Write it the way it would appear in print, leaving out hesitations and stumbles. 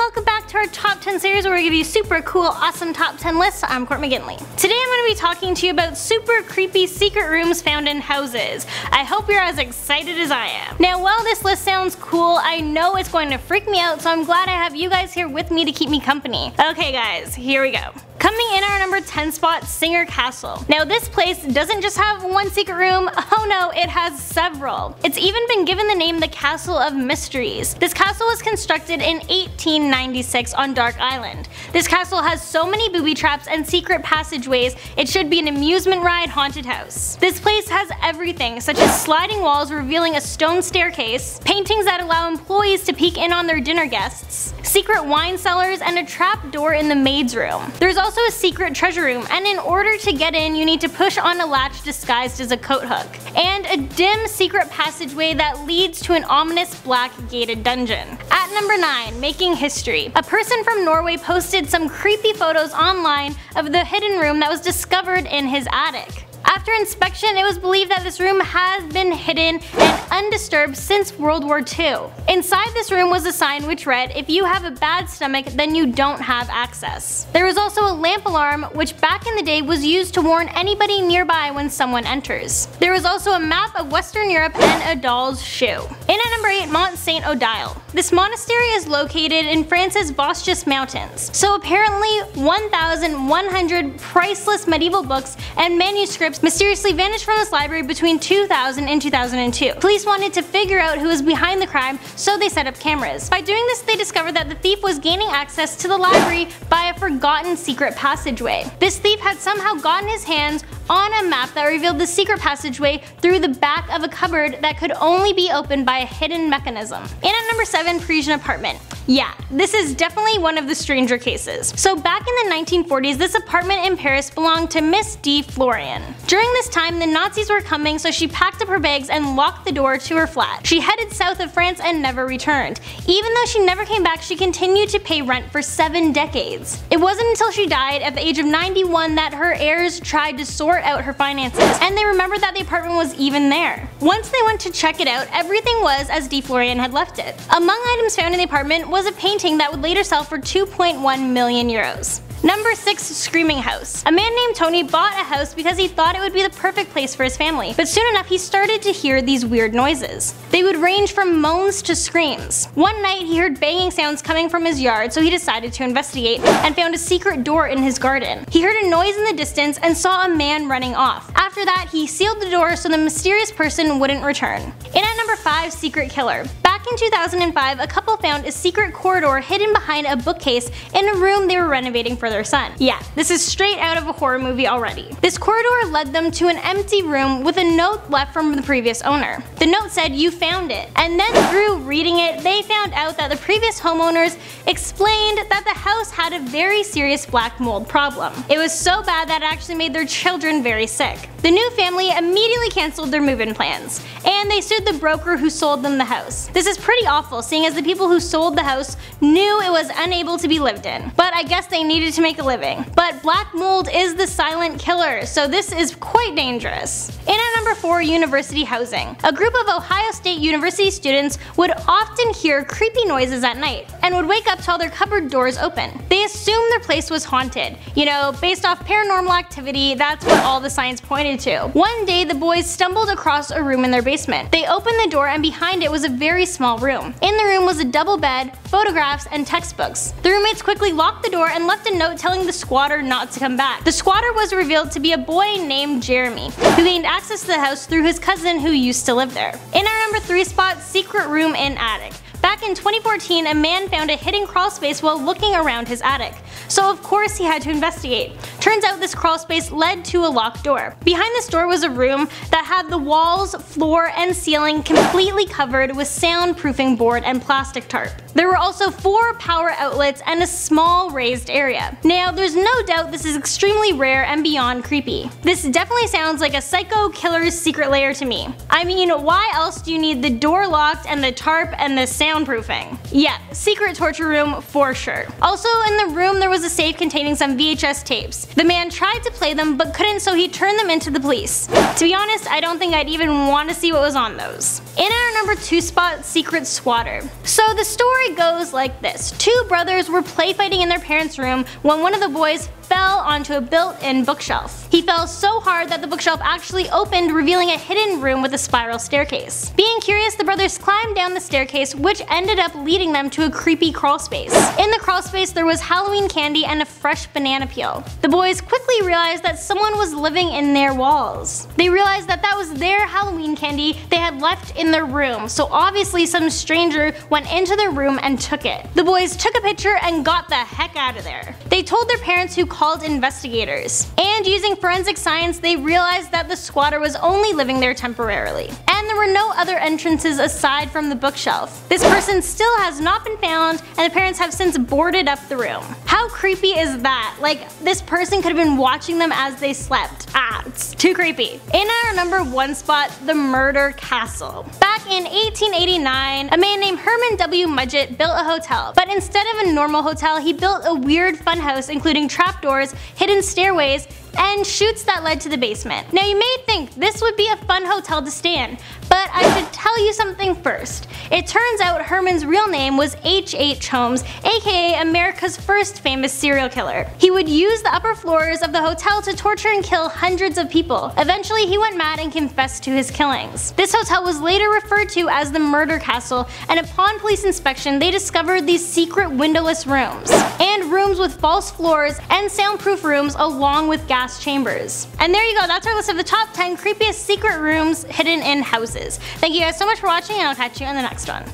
welcome back to our top 10 series where we give you super cool, awesome top 10 lists. I'm Courtney McGinley. Today I'm going to be talking to you about super creepy secret rooms found in houses. I hope you're as excited as I am. Now while this list sounds cool, I know it's going to freak me out, so I'm glad I have you guys here with me to keep me company. Okay guys, here we go. Coming in our number 10 spot, Singer Castle. Now this place doesn't just have one secret room, oh no, it has several. It's even been given the name the Castle of Mysteries. This castle was constructed in 1896 on Dark Island. This castle has so many booby traps and secret passageways, it should be an amusement ride haunted house. This place has everything, such as sliding walls revealing a stone staircase, paintings that allow employees to peek in on their dinner guests, secret wine cellars, and a trap door in the maid's room. There's also a secret treasure room, and in order to get in you need to push on a latch disguised as a coat hook, and a dim secret passageway that leads to an ominous black gated dungeon. At number 9, making history. A person from Norway posted some creepy photos online of the hidden room that was discovered in his attic. After inspection, it was believed that this room has been hidden and undisturbed since World War II. Inside this room was a sign which read, "If you have a bad stomach, then you don't have access." There was also a lamp alarm, which back in the day was used to warn anybody nearby when someone enters. There was also a map of Western Europe and Odile's shoe. In at number 8, Mont Sainte Odile. This monastery is located in France's Vosges Mountains. So apparently 1,100 priceless medieval books and manuscripts mysteriously vanished from this library between 2000 and 2002. Police wanted to figure out who was behind the crime, so they set up cameras. By doing this, they discovered that the thief was gaining access to the library by a forgotten secret passageway. This thief had somehow gotten his hands on a map that revealed the secret passageway through the back of a cupboard that could only be opened by a hidden mechanism. In at number 7, Parisian Apartment. Yeah, this is definitely one of the stranger cases. So back in the 1940s, this apartment in Paris belonged to Miss D. Florian. During this time, the Nazis were coming, so she packed up her bags and locked the door to her flat. She headed south of France and never returned. Even though she never came back, she continued to pay rent for 7 decades. It wasn't until she died at the age of 91 that her heirs tried to sort out her finances, and they remembered that the apartment was even there. Once they went to check it out, everything was as D. Florian had left it. Among items found in the apartment was a painting that would later sell for 2.1 million euros. Number 6, Screaming House. A man named Tony bought a house because he thought it would be the perfect place for his family, but soon enough he started to hear these weird noises. They would range from moans to screams. One night he heard banging sounds coming from his yard, so he decided to investigate and found a secret door in his garden. He heard a noise in the distance and saw a man running off. After that, he sealed the door so the mysterious person wouldn't return. In at number 5, Secret Killer. Back in 2005, a couple found a secret corridor hidden behind a bookcase in a room they were renovating for their son. Yeah, this is straight out of a horror movie already. This corridor led them to an empty room with a note left from the previous owner. The note said, "You found it." And then through reading it, they found out that the previous homeowners explained that the house had a very serious black mold problem. It was so bad that it actually made their children very sick. The new family immediately canceled their move-in plans, and they sued the broker who sold them the house. This is pretty awful, seeing as the people who sold the house knew it was unable to be lived in, but I guess they needed to make a living. But black mold is the silent killer, so this is quite dangerous. In at number 4, University Housing. A group of Ohio State University students would often hear creepy noises at night, and would wake up to all their cupboard doors open. They assumed their place was haunted. You know, based off paranormal activity, that's what all the signs pointed to. One day the boys stumbled across a room in their basement. They opened the door and behind it was a very small room. In the room was a double bed, photographs, and textbooks. The roommates quickly locked the door and left a note telling the squatter not to come back. The squatter was revealed to be a boy named Jeremy, who gained access to the house through his cousin who used to live there. In our number 3 spot, Secret Room in Attic. Back in 2014, a man found a hidden crawl space while looking around his attic. So of course he had to investigate. Turns out this crawl space led to a locked door. Behind this door was a room that had the walls, floor, and ceiling completely covered with soundproofing board and plastic tarp. There were also 4 power outlets and a small raised area. Now there's no doubt this is extremely rare and beyond creepy. This definitely sounds like a psycho killer's secret lair to me. I mean, why else do you need the door locked and the tarp and the sound soundproofing. Yeah, secret torture room for sure. Also in the room there was a safe containing some VHS tapes. The man tried to play them but couldn't, so he turned them into the police. To be honest, I don't think I'd even want to see what was on those. In our number 2 spot, secret squatter. So the story goes like this. 2 brothers were play fighting in their parents' room when one of the boys fell onto a built-in bookshelf. He fell so hard that the bookshelf actually opened, revealing a hidden room with a spiral staircase. Being curious, the brothers climbed down the staircase, which ended up leading them to a creepy crawl space. In the crawl space there was Halloween candy and a fresh banana peel. The boys quickly realized that someone was living in their walls. They realized that that was their Halloween candy they had left in their room, so obviously some stranger went into their room and took it. The boys took a picture and got the heck out of there. They told their parents, who called investigators. And using forensic science, they realized that the squatter was only living there temporarily. And there were no other entrances aside from the bookshelf. This person still has not been found, and the parents have since boarded up the room. How creepy is that? Like, this person could have been watching them as they slept. It's too creepy. In our number 1 spot, the murder castle. Back in 1889, a man named Herman W. Mudgett built a hotel, but instead of a normal hotel, he built a weird funhouse including trapdoors, hidden stairways, and chutes that led to the basement. Now you may think this would be a fun hotel to stay in, but I should tell you something first. It turns out Herman's real name was H.H. Holmes, aka America's first famous serial killer. He would use the upper floors of the hotel to torture and kill hundreds of people. Eventually he went mad and confessed to his killings. This hotel was later referred to as the murder castle, and upon police inspection they discovered these secret windowless rooms, and rooms with false floors and soundproof rooms along with gas chambers. And there you go, that's our list of the top 10 creepiest secret rooms hidden in houses. Thank you guys so much for watching, and I'll catch you in the next one.